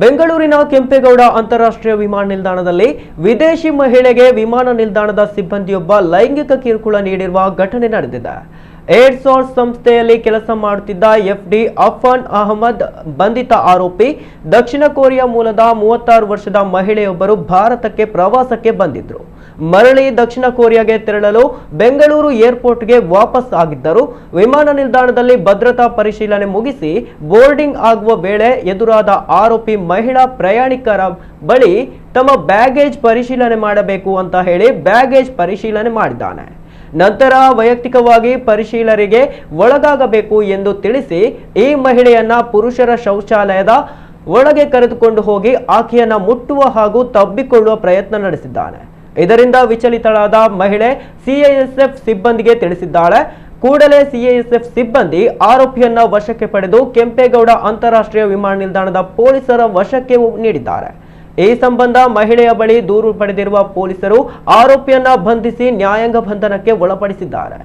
ಬೆಂಗಳೂರಿನ ಕೆಂಪೇಗೌಡ ಅಂತಾರಾಷ್ಟ್ರೀಯ ವಿಮಾನ ನಿಲ್ದಾಣದಲ್ಲಿ ವಿದೇಶಿ ಮಹಿಳೆಗೆ ವಿಮಾನ ನಿಲ್ದಾಣದ ಸಿಬ್ಬಂದಿಯೊಬ್ಬ ಲೈಂಗಿಕ ಕಿರುಕುಳ ನೀಡಿರುವ ಘಟನೆ ನಡೆದಿದೆ. ಏರ್ಸೋರ್ಸ್ ಸಂಸ್ಥೆಯಲ್ಲಿ ಕೆಲಸ ಮಾಡುತ್ತಿದ್ದ ಎಫ್ಡಿ ಅಫಾನ್ ಅಹಮದ್ ಬಂಧಿತ ಆರೋಪಿ. ದಕ್ಷಿಣ ಕೊರಿಯಾ ಮೂಲದ 36 ವರ್ಷದ ಮಹಿಳೆಯೊಬ್ಬರು ಭಾರತಕ್ಕೆ ಪ್ರವಾಸಕ್ಕೆ ಬಂದಿದ್ರು. ಮರಳಿ ದಕ್ಷಿಣ ಕೊರಿಯಾಗೆ ತೆರಳಲು ಬೆಂಗಳೂರು ಏರ್ಪೋರ್ಟ್ಗೆ ವಾಪಸ್ ಆಗಿದ್ದರು. ವಿಮಾನ ನಿಲ್ದಾಣದಲ್ಲಿ ಭದ್ರತಾ ಪರಿಶೀಲನೆ ಮುಗಿಸಿ ಬೋರ್ಡಿಂಗ್ ಆಗುವ ವೇಳೆ ಎದುರಾದ ಆರೋಪಿ ಮಹಿಳಾ ಪ್ರಯಾಣಿಕರ ಬಳಿ ತಮ್ಮ ಬ್ಯಾಗೇಜ್ ಪರಿಶೀಲನೆ ಮಾಡಬೇಕು ಅಂತ ಹೇಳಿ ಬ್ಯಾಗೇಜ್ ಪರಿಶೀಲನೆ ಮಾಡಿದ್ದಾನೆ. ನಂತರ ವೈಯಕ್ತಿಕವಾಗಿ ಪರಿಶೀಲನೆಗೆ ಒಳಗಾಗಬೇಕು ಎಂದು ತಿಳಿಸಿ ಈ ಮಹಿಳೆಯನ್ನ ಪುರುಷರ ಶೌಚಾಲಯದ ಒಳಗೆ ಕರೆದುಕೊಂಡು ಹೋಗಿ ಆಕೆಯನ್ನ ಮುಟ್ಟುವ ಹಾಗೂ ತಬ್ಬಿಕೊಳ್ಳುವ ಪ್ರಯತ್ನ ನಡೆಸಿದ್ದಾನೆ. ಇದರಿಂದ ವಿಚಲಿತಳಾದ ಮಹಿಳೆ ಸಿಐಎಸ್ಎಫ್ ಸಿಬ್ಬಂದಿಗೆ ತಿಳಿಸಿದ್ದಾಳೆ. ಕೂಡಲೇ ಸಿಐಎಸ್ಎಫ್ ಸಿಬ್ಬಂದಿ ಆರೋಪಿಯನ್ನ ವಶಕ್ಕೆ ಪಡೆದು ಕೆಂಪೇಗೌಡ ಅಂತಾರಾಷ್ಟ್ರೀಯ ವಿಮಾನ ನಿಲ್ದಾಣದ ಪೊಲೀಸರ ವಶಕ್ಕೆ ನೀಡಿದ್ದಾರೆ. ಈ ಸಂಬಂಧ ಮಹಿಳೆಯ ಬಳಿ ದೂರು ಪಡೆದಿರುವ ಪೊಲೀಸರು ಆರೋಪಿಯನ್ನ ಬಂಧಿಸಿ ನ್ಯಾಯಾಂಗ ಬಂಧನಕ್ಕೆ ಒಳಪಡಿಸಿದ್ದಾರೆ.